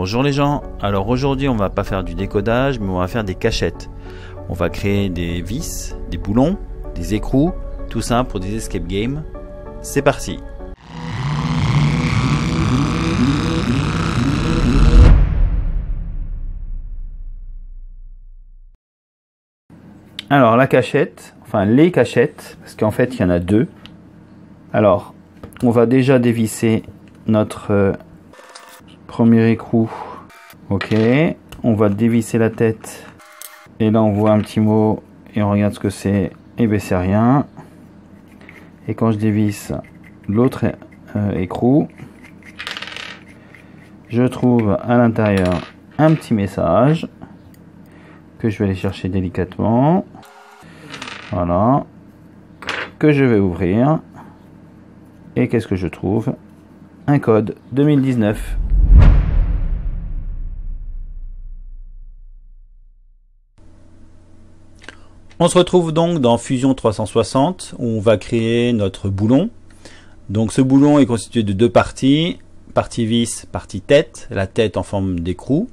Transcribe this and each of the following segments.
Bonjour les gens, alors aujourd'hui on va pas faire du décodage mais on va faire des cachettes. On va créer des vis, des boulons, des écrous, tout ça pour des escape games. C'est parti. Alors la cachette, enfin les cachettes, parce qu'en fait il y en a deux. Alors on va déjà dévisser notre premier écrou. Ok, on va dévisser la tête. Et là on voit un petit mot et on regarde ce que c'est. Et bien c'est rien. Et quand je dévisse l'autre écrou, je trouve à l'intérieur un petit message que je vais aller chercher délicatement. Voilà. Que je vais ouvrir. Et qu'est-ce que je trouve? Un code 2019. On se retrouve donc dans Fusion 360 où on va créer notre boulon. Donc ce boulon est constitué de deux parties, partie vis, partie tête, la tête en forme d'écrou.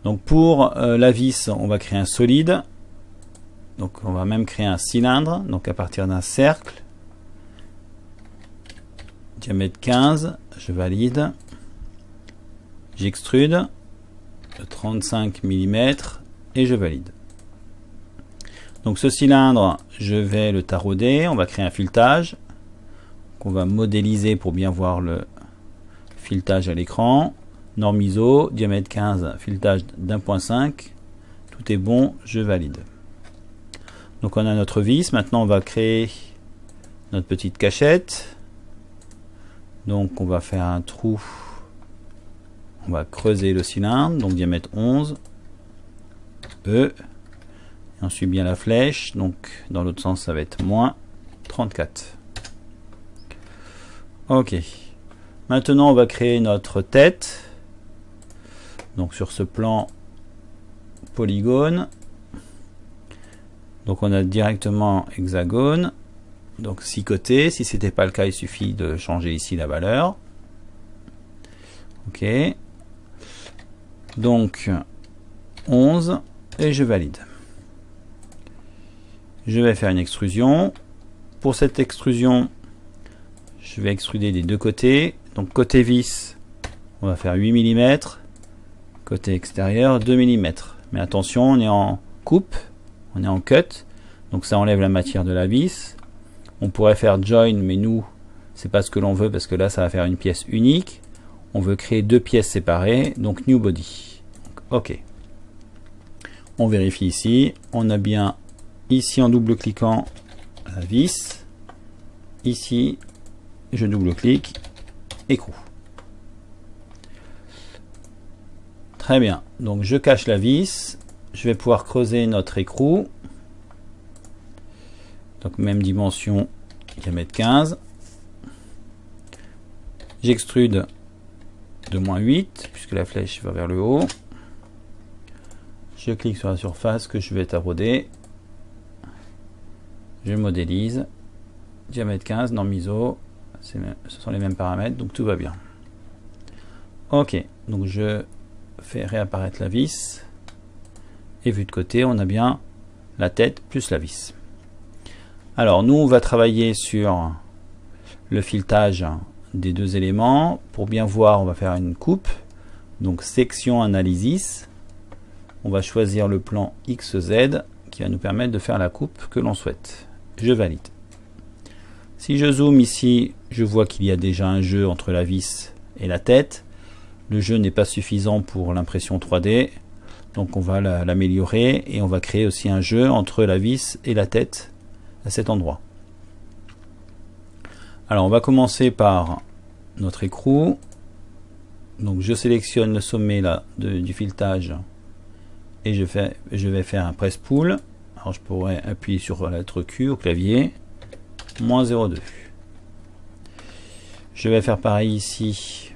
Donc pour la vis, on va créer un solide. Donc on va même créer un cylindre, donc à partir d'un cercle. Diamètre 15, je valide. J'extrude de 35 mm et je valide. Donc ce cylindre, je vais le tarauder, on va créer un filetage qu'on va modéliser pour bien voir le filetage à l'écran. Norme ISO, diamètre 15, filetage d'1.5. Tout est bon, je valide. Donc on a notre vis, maintenant on va créer notre petite cachette. Donc on va faire un trou, on va creuser le cylindre, donc diamètre 11, E. Et ensuite bien la flèche, donc dans l'autre sens ça va être moins 34. Ok. Maintenant on va créer notre tête. Donc sur ce plan polygone. Donc on a directement hexagone. Donc 6 côtés. Si ce n'était pas le cas, il suffit de changer ici la valeur. Ok. Donc 11 et je valide. Je vais faire une extrusion. Pour cette extrusion, je vais extruder des deux côtés. Donc côté vis, on va faire 8 mm. Côté extérieur, 2 mm. Mais attention, on est en coupe, on est en cut. Donc ça enlève la matière de la vis. On pourrait faire join, mais nous, c'est pas ce que l'on veut parce que là, ça va faire une pièce unique. On veut créer deux pièces séparées. Donc new body. Donc, ok. On vérifie ici. On a bien ici en double-cliquant la vis. Ici, je double-clique, écrou. Très bien. Donc je cache la vis. Je vais pouvoir creuser notre écrou. Donc même dimension, diamètre 15. J'extrude de -8 puisque la flèche va vers le haut. Je clique sur la surface que je vais tarauder. Je modélise. Diamètre 15, norme ISO. Ce sont les mêmes paramètres, donc tout va bien. Ok, donc je fais réapparaître la vis. Et vu de côté, on a bien la tête plus la vis. Alors nous, on va travailler sur le filetage des deux éléments. Pour bien voir, on va faire une coupe. Donc section analysis. On va choisir le plan XZ qui va nous permettre de faire la coupe que l'on souhaite. Je valide. Si je zoome ici, je vois qu'il y a déjà un jeu entre la vis et la tête. Le jeu n'est pas suffisant pour l'impression 3D. Donc on va l'améliorer et on va créer aussi un jeu entre la vis et la tête à cet endroit. Alors on va commencer par notre écrou. Donc je sélectionne le sommet là du filetage et je vais faire un press pull. Alors je pourrais appuyer sur la lettre Q au clavier. -0,2. Je vais faire pareil ici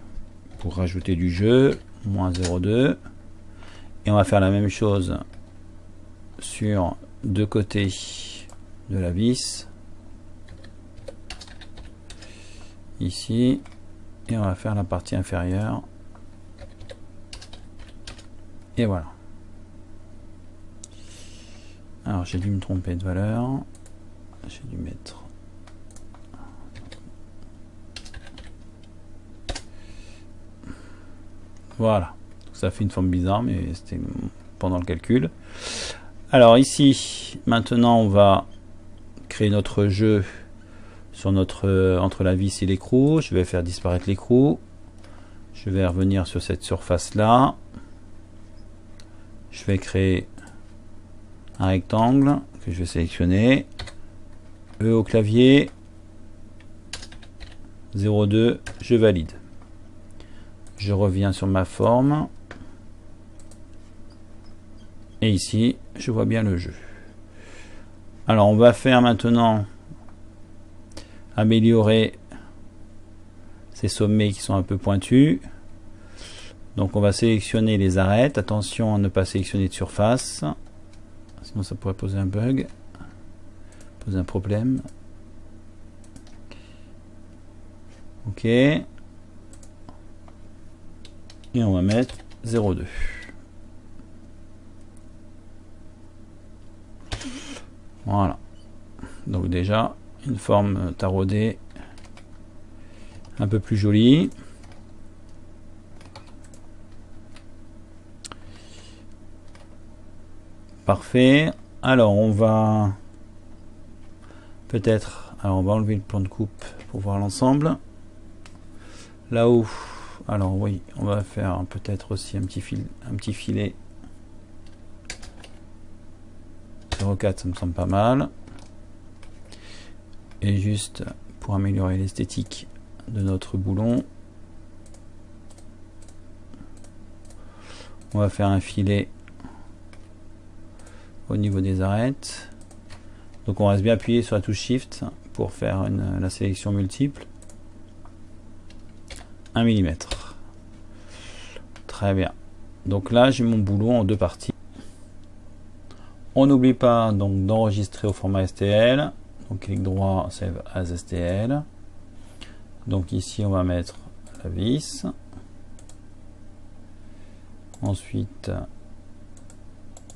pour rajouter du jeu. -0,2. Et on va faire la même chose sur deux côtés de la vis. Ici. Et on va faire la partie inférieure. Et voilà. Alors j'ai dû me tromper de valeur. J'ai dû mettre... Voilà. Ça fait une forme bizarre, mais c'était pendant le calcul. Alors ici, maintenant on va créer notre jeu sur notre entre la vis et l'écrou. Je vais faire disparaître l'écrou. Je vais revenir sur cette surface là. Je vais créer un rectangle que je vais sélectionner. E au clavier. 0,2. Je valide. Je reviens sur ma forme. Et ici, je vois bien le jeu. Alors, on va faire maintenant améliorer ces sommets qui sont un peu pointus. Donc, on va sélectionner les arêtes. Attention à ne pas sélectionner de surface. Sinon, ça pourrait poser un bug. Poser un problème. OK. Et on va mettre 0,2. Voilà. Donc déjà, une forme taraudée un peu plus jolie. Parfait. Alors, on va peut-être... Alors, on va enlever le plan de coupe pour voir l'ensemble. Là-haut, alors oui, on va faire peut-être aussi un petit filet. 0,4, ça me semble pas mal. Et juste pour améliorer l'esthétique de notre boulon, on va faire un filet au niveau des arêtes. Donc on reste bien appuyé sur la touche Shift pour faire la sélection multiple. 1 mm. Très bien. Donc là, j'ai mon boulon en deux parties. On n'oublie pas donc d'enregistrer au format STL. Donc clic droit, Save as STL. Donc ici, on va mettre la vis. Ensuite,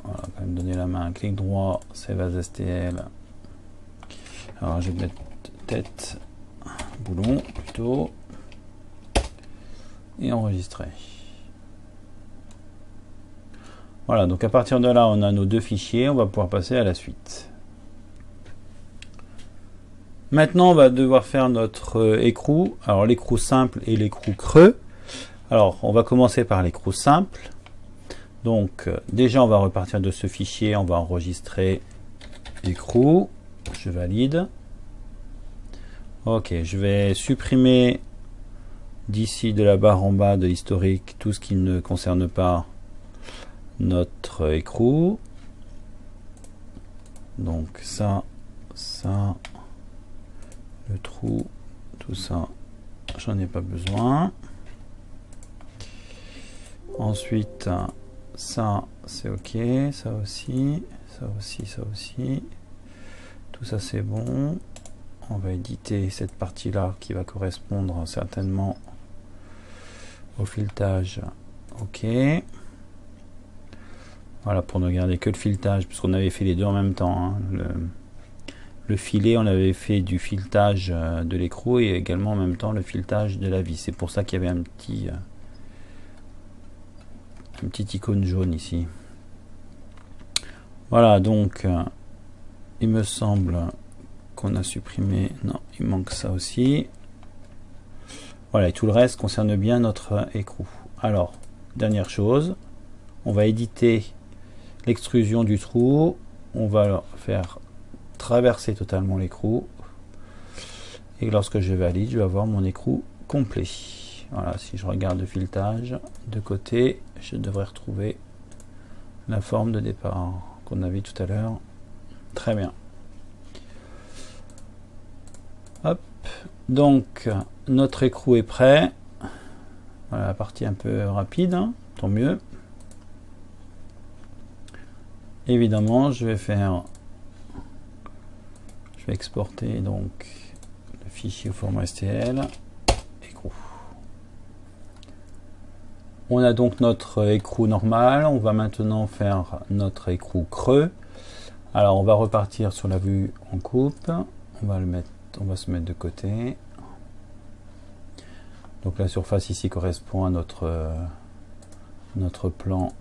voilà, quand même donner la main. Clic droit, Save as STL. Alors je vais mettre tête, boulon plutôt. Et enregistrer. Voilà, donc à partir de là, on a nos deux fichiers, on va pouvoir passer à la suite. Maintenant, on va devoir faire notre écrou. Alors l'écrou simple et l'écrou creux. Alors, on va commencer par l'écrou simple. Donc, déjà, on va repartir de ce fichier, on va enregistrer l'écrou. Je valide. Ok, je vais supprimer d'ici de la barre en bas de l'historique tout ce qui ne concerne pas notre écrou. Donc ça, le trou, tout ça, j'en ai pas besoin. Ensuite, ça c'est ok, ça aussi, ça aussi, ça aussi. Tout ça c'est bon. On va éditer cette partie-là qui va correspondre certainement au filetage. Ok. Voilà, pour ne garder que le filetage, puisqu'on avait fait les deux en même temps. Hein. Le filet, on avait fait du filetage de l'écrou et également en même temps le filetage de la vis. C'est pour ça qu'il y avait une petite icône jaune ici. Voilà, donc il me semble qu'on a supprimé. Non, il manque ça aussi. Voilà, et tout le reste concerne bien notre écrou. Alors, dernière chose, on va éditer l'extrusion du trou. On va faire traverser totalement l'écrou. Et lorsque je valide, je vais avoir mon écrou complet. Voilà, si je regarde le filetage de côté, je devrais retrouver la forme de départ qu'on a vu tout à l'heure. Très bien. Hop. Donc, notre écrou est prêt. Voilà, la partie un peu rapide, hein, tant mieux. Évidemment, je vais exporter donc le fichier au format STL. Écrou. on a donc notre écrou normal. On va maintenant faire notre écrou creux. Alors on va repartir sur la vue en coupe. On va se mettre de côté. Donc la surface ici correspond à notre plan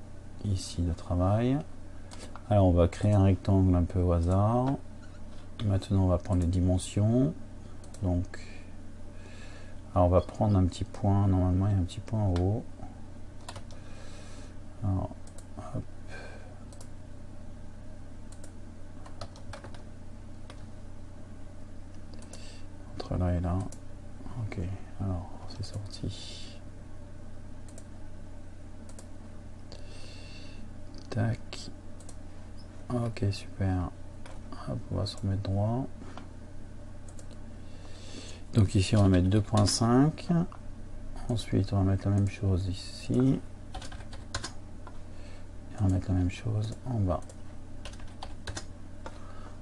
ici de travail. Alors on va créer un rectangle un peu au hasard. Maintenant on va prendre les dimensions. Donc alors on va prendre un petit point, normalement il y a un petit point en haut. Alors, hop. Entre là et là. Ok, alors c'est sorti. Tac. Ok, super. Hop, on va se remettre droit. Donc ici on va mettre 2.5. Ensuite on va mettre la même chose ici. Et on va mettre la même chose en bas.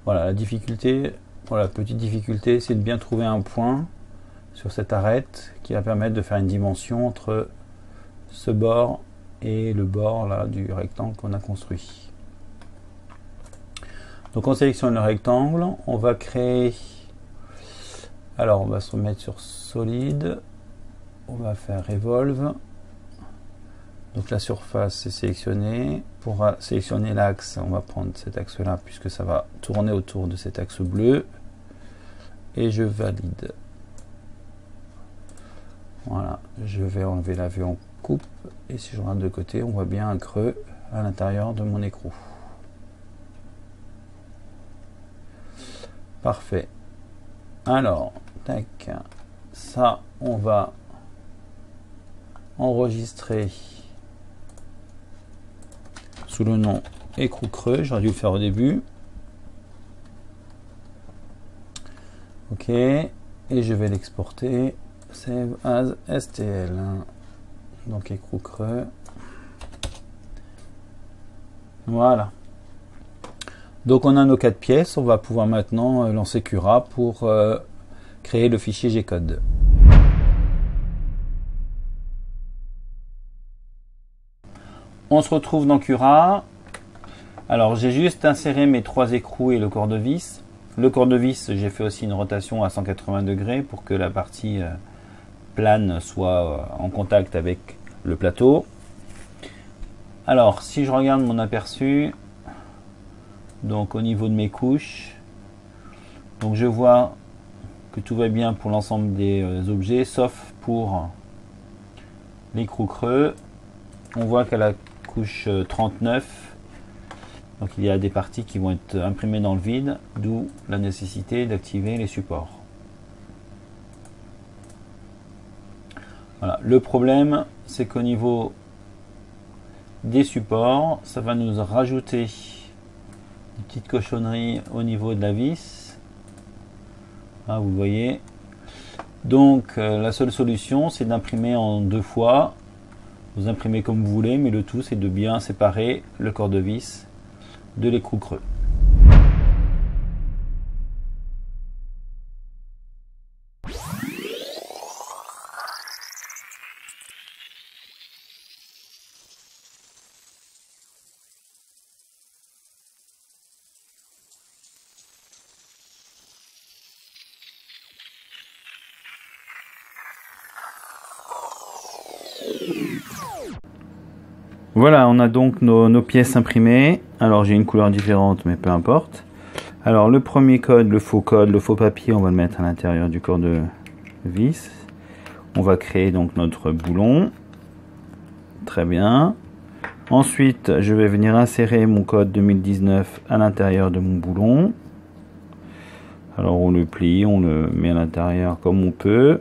Voilà, la difficulté, voilà, petite difficulté, c'est de bien trouver un point sur cette arête qui va permettre de faire une dimension entre ce bord et le bord là du rectangle qu'on a construit. Donc on sélectionne le rectangle, on va créer, alors on va se remettre sur solide, on va faire revolve. Donc la surface est sélectionnée. Pour sélectionner l'axe, on va prendre cet axe là puisque ça va tourner autour de cet axe bleu. Et je valide. Voilà, je vais enlever la vue en coupe. Et si je regarde de côté, on voit bien un creux à l'intérieur de mon écrou. Parfait. Alors, tac, ça, on va enregistrer sous le nom écrou creux. J'aurais dû le faire au début. Ok, et je vais l'exporter. Save as STL. Donc écrou creux. Voilà. Donc on a nos 4 pièces. On va pouvoir maintenant lancer Cura pour créer le fichier G-code. On se retrouve dans Cura. Alors j'ai juste inséré mes 3 écrous et le corps de vis. Le corps de vis, j'ai fait aussi une rotation à 180 degrés pour que la partie plane soit en contact avec le plateau. Alors si je regarde mon aperçu, donc au niveau de mes couches, donc je vois que tout va bien pour l'ensemble des objets sauf pour l'écrou creux. On voit qu'à la couche 39, donc il y a des parties qui vont être imprimées dans le vide, d'où la nécessité d'activer les supports. Voilà. Le problème, c'est qu'au niveau des supports, ça va nous rajouter une petite cochonnerie au niveau de la vis. Ah, vous voyez. Donc la seule solution, c'est d'imprimer en 2 fois. Vous imprimez comme vous voulez, mais le tout, c'est de bien séparer le corps de vis de l'écrou creux. Voilà, on a donc nos pièces imprimées. Alors j'ai une couleur différente, mais peu importe. Alors le premier code, le faux papier, on va le mettre à l'intérieur du corps de vis. On va créer donc notre boulon. Très bien. Ensuite, je vais venir insérer mon code 2019 à l'intérieur de mon boulon. Alors on le plie, on le met à l'intérieur comme on peut.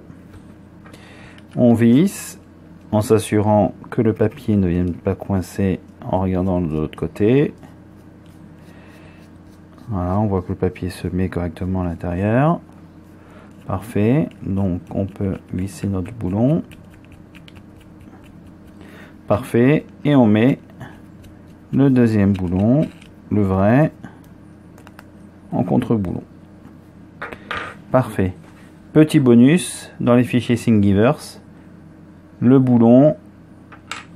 On visse en s'assurant que le papier ne vienne pas coincer en regardant de l'autre côté. Voilà, on voit que le papier se met correctement à l'intérieur. Parfait. Donc on peut visser notre boulon. Parfait. Et on met le deuxième boulon, le vrai, en contre-boulon. Parfait. Petit bonus, dans les fichiers Thingiverse, le boulon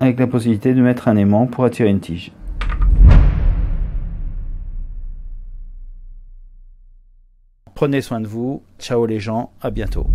avec la possibilité de mettre un aimant pour attirer une tige. Prenez soin de vous, ciao les gens, à bientôt.